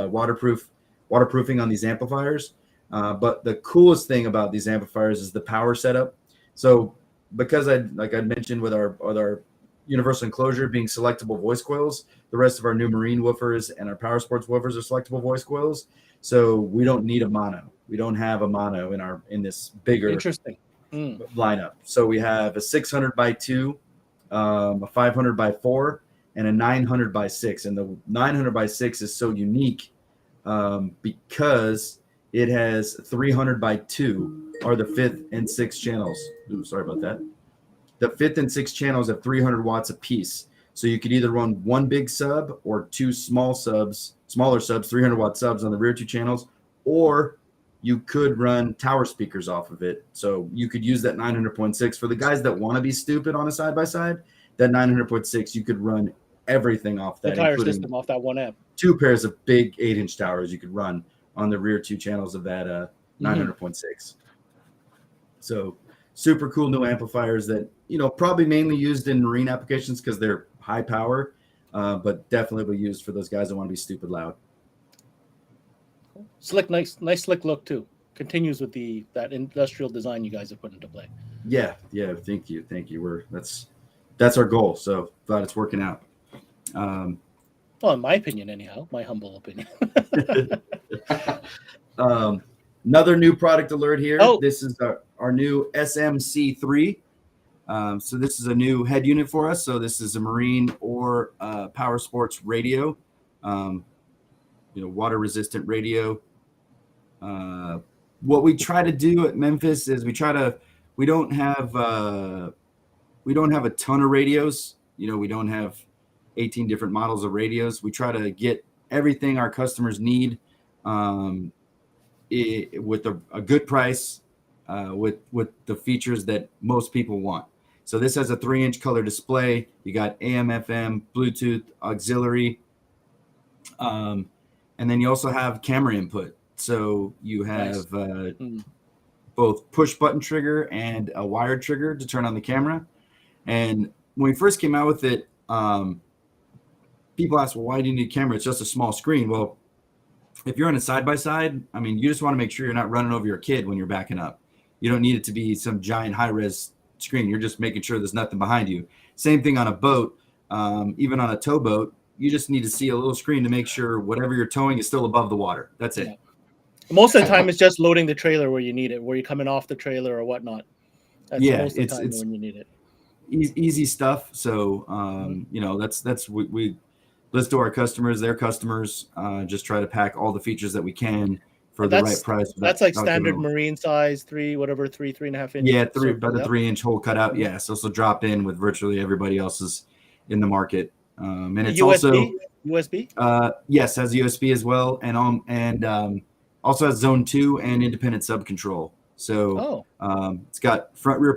on these amplifiers. But the coolest thing about these amplifiers is the power setup. So because I mentioned with our universal enclosure being selectable voice coils, the rest of our new marine woofers and our Powersports woofers are selectable voice coils. So we don't need a mono. We don't have a mono in this bigger lineup. So we have a 600 by 2, a 500 by 4, and a 900 by 6. And the 900 by 6 is so unique because it has 300 by 2 are the 5th and 6th channels. Ooh, sorry about that. The 5th and 6th channels have 300 watts apiece. So you could either run one big sub or two smaller subs, 300 watt subs on the rear 2 channels, or you could run tower speakers off of it. So you could use that 900.6 for the guys that want to be stupid on a side-by-side. That 900.6, you could run everything off that, the entire including system off that one amp. 2 pairs of big 8-inch towers you could run on the rear 2 channels of that 900.6. So super cool new amplifiers that, probably mainly used in marine applications because they're high power, but definitely will be used for those guys that want to be stupid loud. Slick, nice slick look too. Continues with that industrial design you guys have put into play. Yeah. Thank you. That's our goal. So glad it's working out. Well, in my opinion, anyhow, my humble opinion. Another new product alert here. Oh. This is our new SMC3. So this is a new head unit for us. So this is a marine or Powersports radio, water resistant radio. What we try to do at Memphis is we don't have a ton of radios. We don't have 18 different models of radios. We try to get everything our customers need with a good price, with the features that most people want. So this has a 3-inch color display. You got AM, FM, Bluetooth, auxiliary, and then you also have camera input. So you have both push button trigger and a wired trigger to turn on the camera. And when we first came out with it, people ask, well, why do you need a camera? It's just a small screen. Well, if you're on a side-by-side, you just want to make sure you're not running over your kid when you're backing up. You don't need it to be some giant high-res screen. You're just making sure there's nothing behind you. Same thing on a boat. Even on a towboat, you just need to see a little screen to make sure whatever you're towing is still above the water. That's it. Yeah. Most of the time, it's just loading the trailer where you need it, where you're coming off the trailer or whatnot. That's most of the time when you need it. Easy stuff. So, that's we listen to our customers, their customers, just try to pack all the features that we can for the right price. That's like standard marine size, 3.5 inch. Yeah, about a 3-inch hole cutout. Yeah, so drop in with virtually everybody else's in the market. And it's USB? Yes, has USB as well, and also has zone 2 and independent sub control. So it's got front rear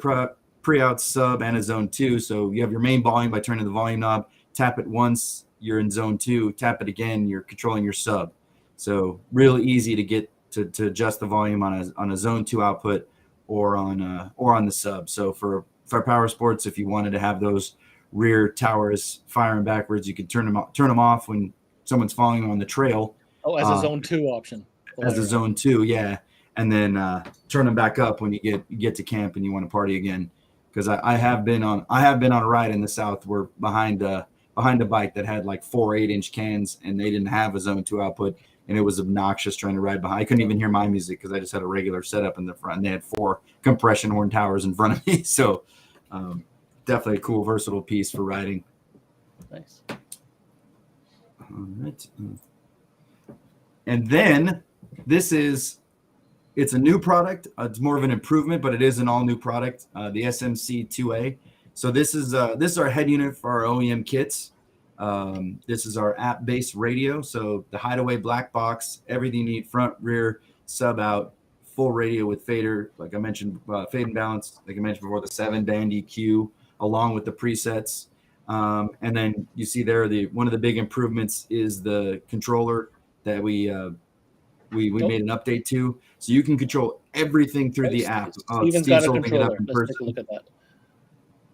pre-out sub and a zone 2. So you have your main volume by turning the volume knob. Tap it once, you're in zone 2. Tap it again, you're controlling your sub. So really easy to get to adjust the volume on a zone 2 output or on the sub. So for Powersports, if you wanted to have those rear towers firing backwards, you could turn them off when someone's following on the trail. Oh, as a zone 2 option. As a zone 2, yeah, and then turn them back up when you get to camp and you want to party again. Because I have been on a ride in the South where behind a bike that had like 4 8-inch cans and they didn't have a zone 2 output, and it was obnoxious trying to ride behind. I couldn't even hear my music because I just had a regular setup in the front. And they had 4 compression horn towers in front of me. So definitely a cool, versatile piece for riding. Nice. All right. And then it's a new product. It's more of an improvement, but it is an all new product, the SMC2A. So this is our head unit for our OEM kits. This is our app-based radio. So the hideaway black box, everything you need, front, rear, sub out, full radio with fader, like I mentioned, fade and balance, like I mentioned before, the 7-band EQ, along with the presets. And then you see there, one of the big improvements is the controller that we made an update to, so you can control everything through the app. Steven's got a controller. Let's take a look at that.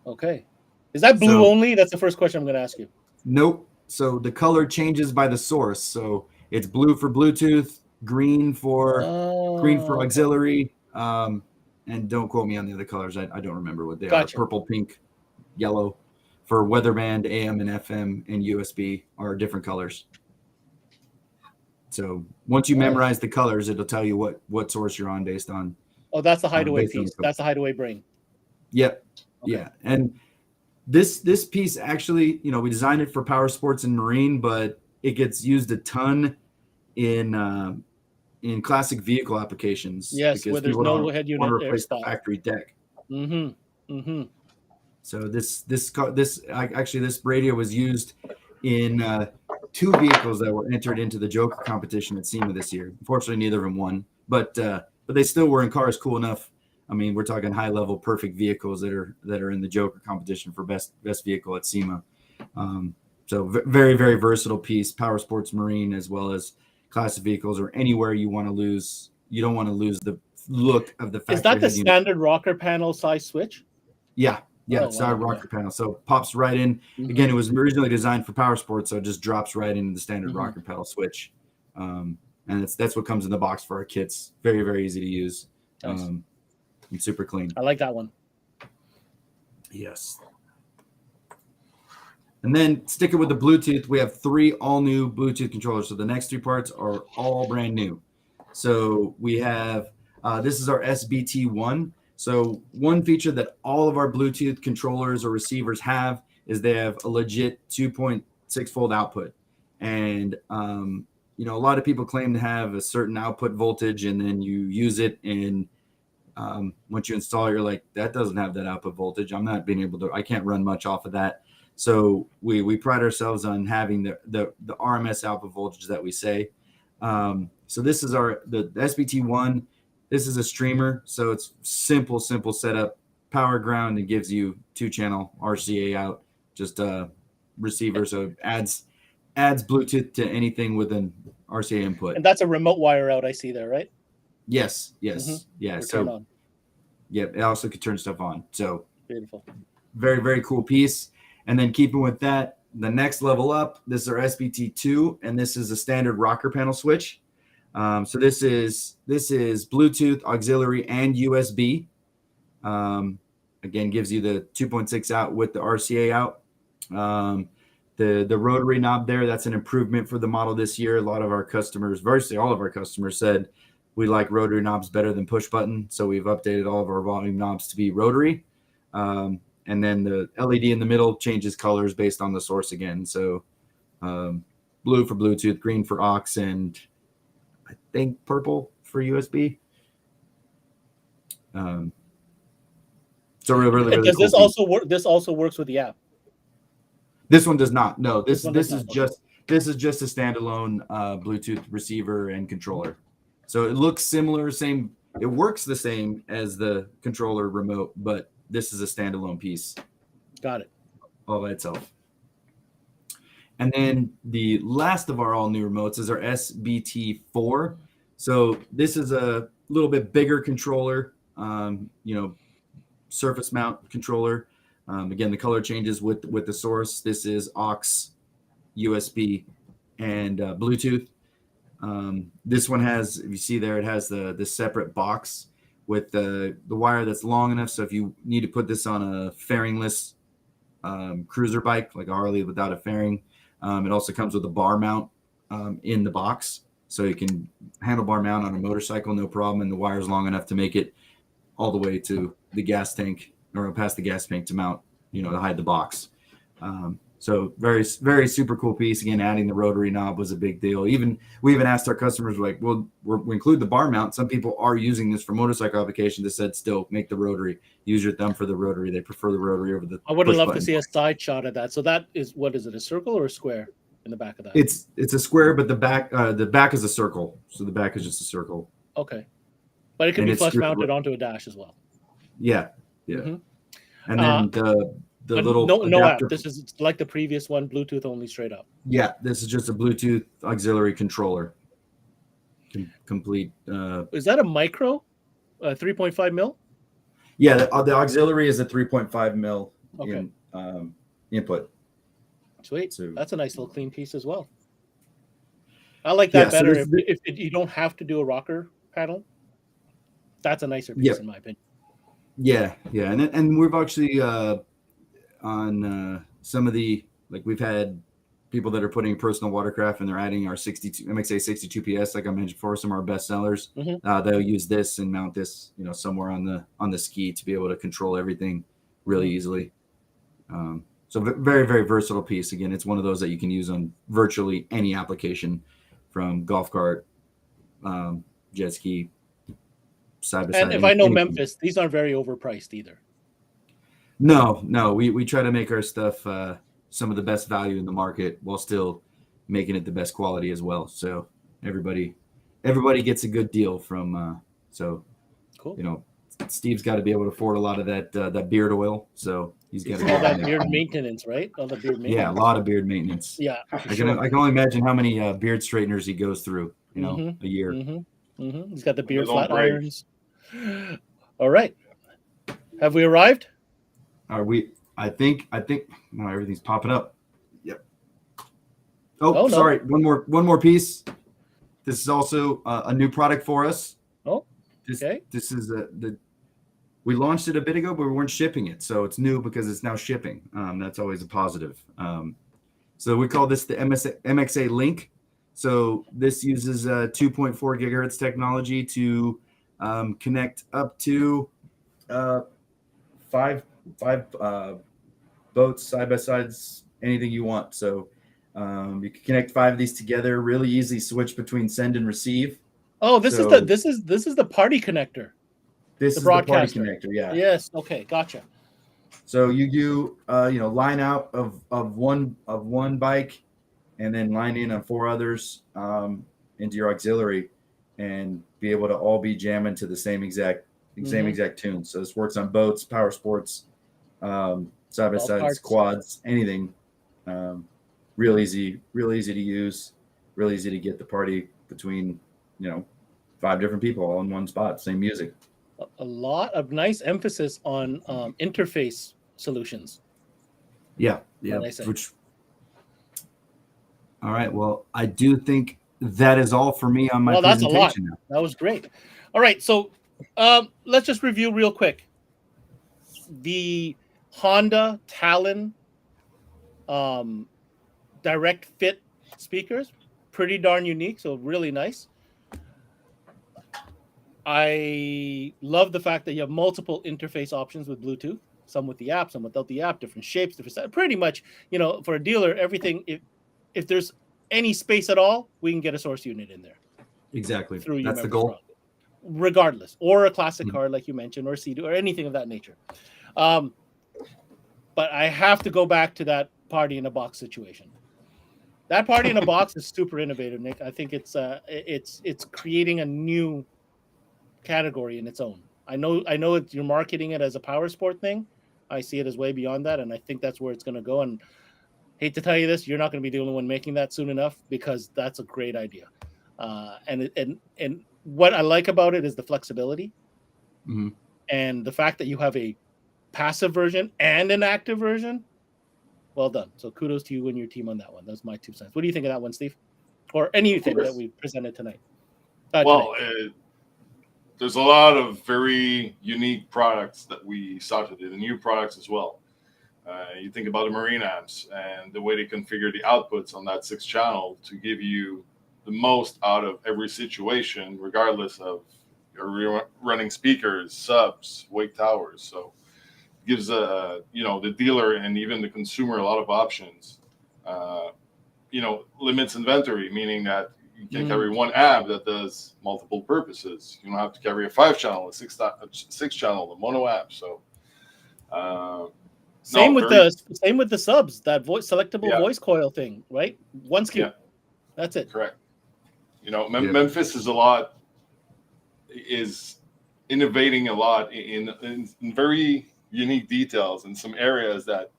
Okay, is that blue only? That's the first question I'm going to ask you. Nope. So the color changes by the source. So it's blue for Bluetooth, green for auxiliary, and don't quote me on the other colors. I don't remember what they are. Purple, pink, yellow for weather band, AM and FM, and USB are different colors. So once you memorize the colors, it'll tell you what source you're on based on. Oh, that's the hideaway piece. That's the hideaway brain. Yep. Okay. Yeah. And This piece actually, we designed it for power sports and marine, but it gets used a ton in classic vehicle applications. Yes, because where there's people no don't head want unit to replace the airstyle. factory deck. Mm-hmm. So this radio was used in 2 vehicles that were entered into the Joker competition at SEMA this year. Unfortunately, neither of them won, but they still were in cars cool enough. I mean, we're talking high level, perfect vehicles that are in the Joker competition for best vehicle at SEMA. So very, very versatile piece, power sports, marine, as well as classic vehicles, or anywhere you want to lose. You don't want to lose the look of the factory. Is that the head unit. standard rocker panel size switch? Yeah. Oh, It's not a wow, rocker panel. So pops right in. Again, it was originally designed for power sports, so it just drops right into the standard rocker pedal switch. And that's what comes in the box for our kits. Very, very easy to use. Nice. And super clean. I like that one. Yes. And then sticking with the Bluetooth, we have 3 all new Bluetooth controllers. So the next 3 parts are all brand new. So we have, this is our SBT1. So one feature that all of our Bluetooth controllers or receivers have is they have a legit 2.6 volt output. And, a lot of people claim to have a certain output voltage, and then you use it, and once you install it, you're like, that doesn't have that output voltage. I'm not being able to, I can't run much off of that. So we pride ourselves on having the RMS output voltage that we say. So this is the SBT1. This is a streamer, so it's simple setup, power ground, and gives you 2-channel RCA out, just a receiver, so it adds Bluetooth to anything with an RCA input. And that's a remote wire out I see there, right? Yes, yeah. So it also could turn stuff on. So beautiful, very, very cool piece. And then keeping with that, the next level up, this is our SBT2, and this is a standard rocker panel switch. So this is Bluetooth, auxiliary, and USB. Again, gives you the 2.6 out with the RCA out. The rotary knob there, that's an improvement for the model this year. A lot of our customers, virtually all of our customers, said we like rotary knobs better than push button. So we've updated all of our volume knobs to be rotary. And then the LED in the middle changes colors based on the source again. So blue for Bluetooth, green for aux, and I think purple for USB. So really does cool this also work? This also works with the app. This one does not. No, this is just a standalone Bluetooth receiver and controller. So it looks similar, same. It works the same as the controller remote, but this is a standalone piece. Got it. All by itself. And then the last of our all new remotes is our SBT4. So this is a little bit bigger controller, surface mount controller. Again, the color changes with the source. This is aux, USB, and Bluetooth. This one has, if you see there, it has the separate box with the wire that's long enough. So if you need to put this on a fairingless cruiser bike, like a Harley without a fairing, it also comes with a bar mount in the box. So you can handlebar mount on a motorcycle, no problem. And the wire is long enough to make it all the way to the gas tank, or past the gas tank to mount, to hide the box. So very, very super cool piece. Again, adding the rotary knob was a big deal. We even asked our customers, like, well, we include the bar mount. Some people are using this for motorcycle applications. They said, still make the rotary. Use your thumb for the rotary. They prefer the rotary over the. I would love to see a side shot of that. So that is, what is it? A circle or a square in the back of that? It's a square, but the back is a circle. So the back is just a circle. Okay, but it can be flush mounted onto a dash as well. Yeah. And then the little no app. This is like the previous one, Bluetooth only, straight up. Yeah, this is just a Bluetooth auxiliary controller. Complete. Is that a micro? 3.5 mil? Yeah, the auxiliary is a 3.5 mil input. Sweet. So, that's a nice little clean piece as well. I like that better. So if you don't have to do a rocker panel, that's a nicer piece in my opinion. Yeah. And we've actually on some of the, like, we've had people that are putting personal watercraft and they're adding our Mxa 62 PS, like I mentioned before, some of our best sellers. They'll use this and mount this, somewhere on the ski to be able to control everything really easily. So very, very versatile piece. Again, it's one of those that you can use on virtually any application, from golf cart, jet ski, side by side. And if I know anything. Memphis, these aren't very overpriced either. No, we try to make our stuff some of the best value in the market while still making it the best quality as well. So everybody gets a good deal from. So Cool. You know, Steve's got to be able to afford a lot of that beard oil. So he's got all that beard maintenance, right? All the beard maintenance. Yeah, a lot of beard maintenance. Yeah, I can only imagine how many beard straighteners he goes through. You know, a year. He's got the beard flat irons. All right, have we arrived? Are we? I think. No, everything's popping up. Yep. Oh, sorry. No. One more piece. This is also a new product for us. Oh, okay. This is we launched it a bit ago, but we weren't shipping it, so it's new because it's now shipping. That's always a positive. So we call this the Mxa Link. So this uses 2.4 gigahertz technology to connect up to five boats, side by sides, anything you want. So you can connect 5 of these together, really easy switch between send and receive. Oh, this is the party connector. This is the party connector. Yeah. Yes. Okay. Gotcha. So you do line out of one bike, and then line in on 4 others into your auxiliary, and be able to all be jamming to the same exact tune. So this works on boats, Powersports, side by sides, quads, anything. Real easy to use, real easy to get the party between 5 different people all in one spot, same music. A lot of nice emphasis on interface solutions. Yeah. All right. Well, I do think that is all for me on my presentation. That's a lot. That was great. All right. So let's just review real quick. The Honda Talon direct fit speakers, pretty darn unique. So really nice. I love the fact that you have multiple interface options with Bluetooth, some with the app, some without the app, different shapes, different pretty much, for a dealer, everything, if there's any space at all, we can get a source unit in there. Exactly. That's the goal. Regardless, or a classic card like you mentioned, or C2, or anything of that nature. But I have to go back to that party in a box situation. That party in a box is super innovative, Nick. I think it's creating a new category in its own. I know you're marketing it as a power sport thing. I see it as way beyond that, and I think that's where it's going to go. And hate to tell you this, you're not going to be the only one making that soon enough, because that's a great idea. And what I like about it is the flexibility, and the fact that you have a passive version and an active version. Well done. So kudos to you and your team on that one. That's my 2 cents. What do you think of that one, Steve? Or anything that we presented tonight? There's a lot of very unique products that we saw today, the new products as well. You think about the marine amps and the way they configure the outputs on that 6-channel to give you the most out of every situation, regardless of your running speakers, subs, wake towers. So it gives the dealer and even the consumer a lot of options. Limits inventory, meaning that you can carry one amp that does multiple purposes. You don't have to carry a 5-channel, a 6-channel, a mono amp. So same with the subs, that selectable voice coil thing, right? One SKU. Yeah. That's it. Correct. Memphis is innovating a lot in very unique details in some areas that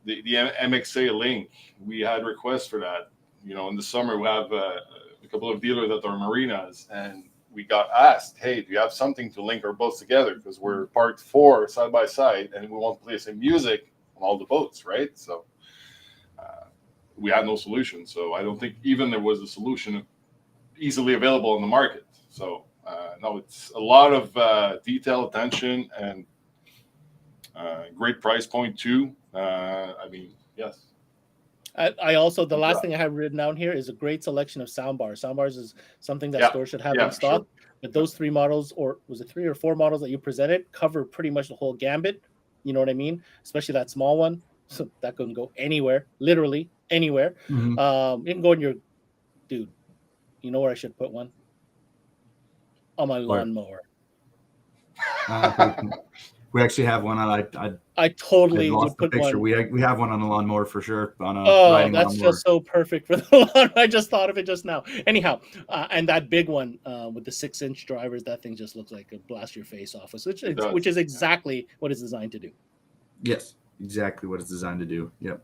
the Mxa Link, we had requests for that. In the summer, we have a couple of dealers at our marinas, and we got asked, hey, do you have something to link our boats together? Because we're parked 4 side by side, and we want to play some music on all the boats, right? So we had no solution. So I don't think even there was a solution easily available in the market. So no, it's a lot of detail, attention, and great price point too. Yes. I also, the last thing I have written down here is a great selection of soundbars. Soundbars is something that stores should have in stock. Sure. But those 3 models, or was it 3 or 4 models that you presented, cover pretty much the whole gambit You know what I mean? Especially that small one. So that can go anywhere, literally anywhere. Mhm. You can go in your, dude, you know where I should put one? On my Where? lawnmower. We actually have one. I I totally lost would the put picture. one. We have one on the lawnmower for sure. On a Oh, riding that's lawnmower. just so perfect for the lawn. I just thought of it just now. Anyhow, and that big one with the 6-inch drivers, that thing just looks like it blast your face off, which is exactly what it's designed to do. Yes, exactly what it's designed to do. Yep.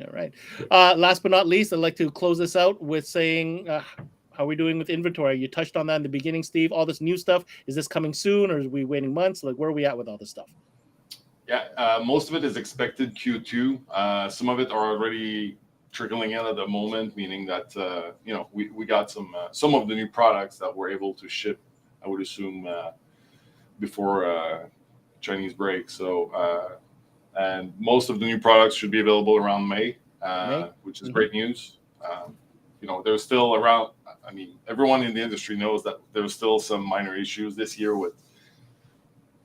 All right. Last but not least, I'd like to close this out with saying, how are we doing with inventory? You touched on that in the beginning, Steve. All this new stuff, is this coming soon, or are we waiting months? Like, where are we at with all this stuff? Yeah, most of it is expected Q2. Some of it are already trickling in at the moment, meaning that we got some of the new products that we're able to ship, I would assume, before Chinese break. So and most of the new products should be available around May. Which is great news. There's still around, I mean, everyone in the industry knows that there's still some minor issues this year with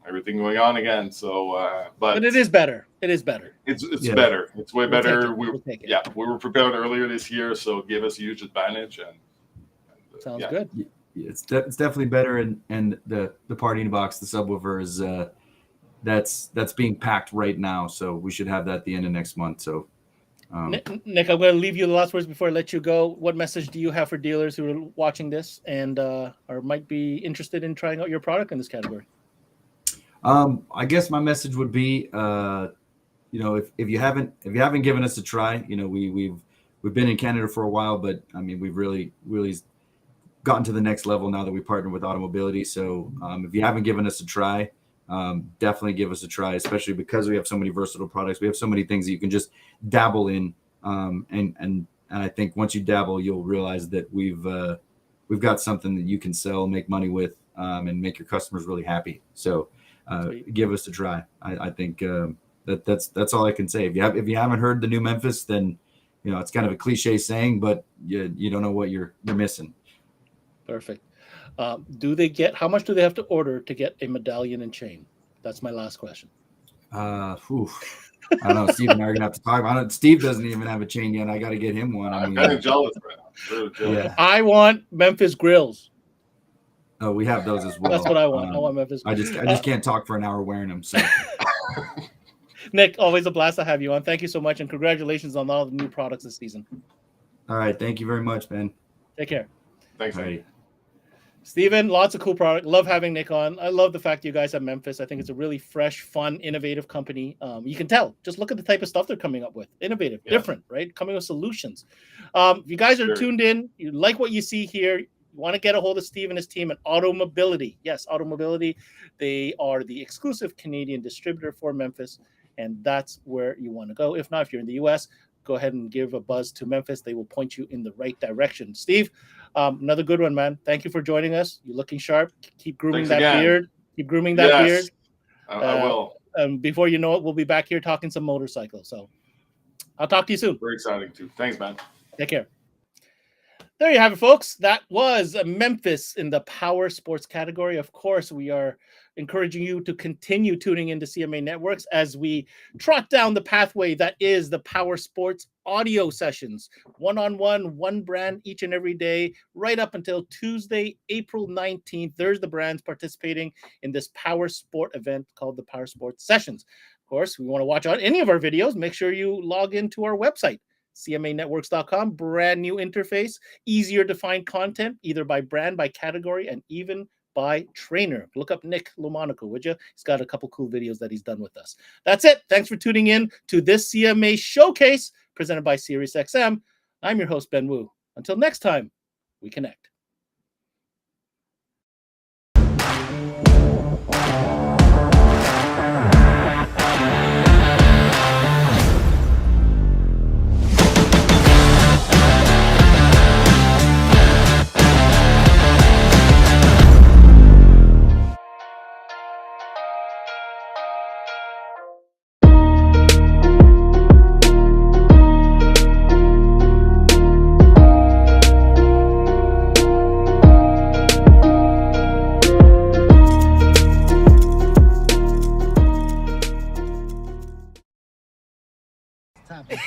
everything going on again. So, but it is better. It is better. It's better. It's way better. We'll take it. We were prepared earlier this year, so it gave us a huge advantage. And sounds good. It's definitely better. And the party in a box, the subwoofer is that's being packed right now. So we should have that at the end of next month. So. Nick, I'm going to leave you the last words before I let you go. What message do you have for dealers who are watching this and or might be interested in trying out your product in this category? I guess my message would be, if you haven't given us a try, we've been in Canada for a while, but I mean we've really gotten to the next level now that we partner with Automobility. So if you haven't given us a try, definitely give us a try, especially because we have so many versatile products. We have so many things that you can just dabble in. And I think once you dabble, you'll realize that we've got something that you can sell, make money with, and make your customers really happy. So give us a try. I think that's all I can say. If you haven't heard the new Memphis, then it's kind of a cliche saying, but you don't know what you're missing. Perfect. How much do they have to order to get a medallion and chain? That's my last question. I don't know. Steve and I are gonna have to talk about it. Steve doesn't even have a chain yet. I got to get him one. I'm kind of jealous right now. Really jealous. Yeah. I want Memphis grills. Oh, we have those as well. That's what I want. I want Memphis. I just can't talk for an hour wearing them. So. Nick, always a blast to have you on. Thank you so much, and congratulations on all the new products this season. All right, thank you very much, man. Take care. Thanks. Right. Steven, lots of cool product. Love having Nick on. I love the fact you guys have Memphis. I think it's a really fresh, fun, innovative company. You can tell. Just look at the type of stuff they're coming up with. Innovative, different, right? Coming with solutions. If you guys are tuned in, you like what you see here, you want to get a hold of Steve and his team at Automobility. Yes, Automobility. They are the exclusive Canadian distributor for Memphis, and that's where you want to go. If not, if you're in the U.S., go ahead and give a buzz to Memphis. They will point you in the right direction. Steve, another good one, man. Thank you for joining us. You're looking sharp. Keep grooming beard. Keep grooming that beard. I will. And before you know it, we'll be back here talking some motorcycles. So I'll talk to you soon. Very exciting, too. Thanks, man. Take care. There you have it, folks. That was Memphis in the power sports category. Of course, we are encouraging you to continue tuning into CMA Networks as we trot down the pathway that is the power sports audio sessions. One-on-one, one brand each and every day, right up until Tuesday, April 19th. There's the brands participating in this power sport event called the Power Sports Sessions. Of course, we want to watch any of our videos. Make sure you log into our website, CMAnetworks.com. Brand new interface, easier to find content, either by brand, by category, and even by trainer. Look up Nick LoMonaco, would you? He's got a couple cool videos that he's done with us. That's it. Thanks for tuning in to this CMA showcase presented by SiriusXM. I'm your host, Ben Wu. Until next time, we connect.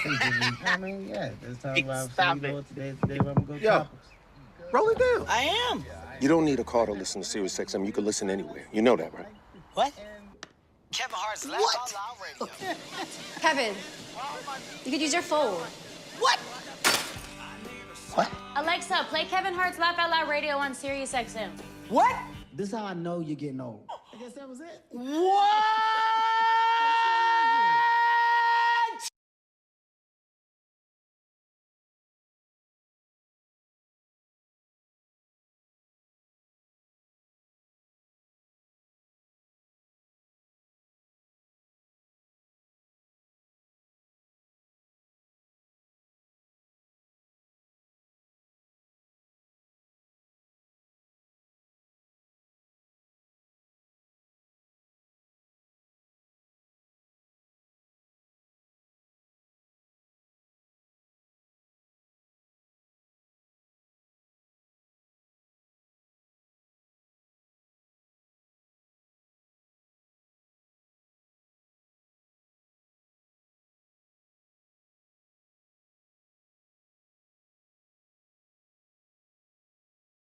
I mean, yeah, let's talk about Stop today. it. Today's the day where I'm gonna go Yo. choppers. Roll it down. I am. You don't need a car to listen to Sirius XM. You can listen anywhere. You know that, right? What? Kevin Hart's Laugh Out Loud Radio. Kevin, you could use your phone. What? What? Alexa, play Kevin Hart's Laugh Out Loud Radio on Sirius XM. What? This is how I know you're getting old. I guess that was it. What?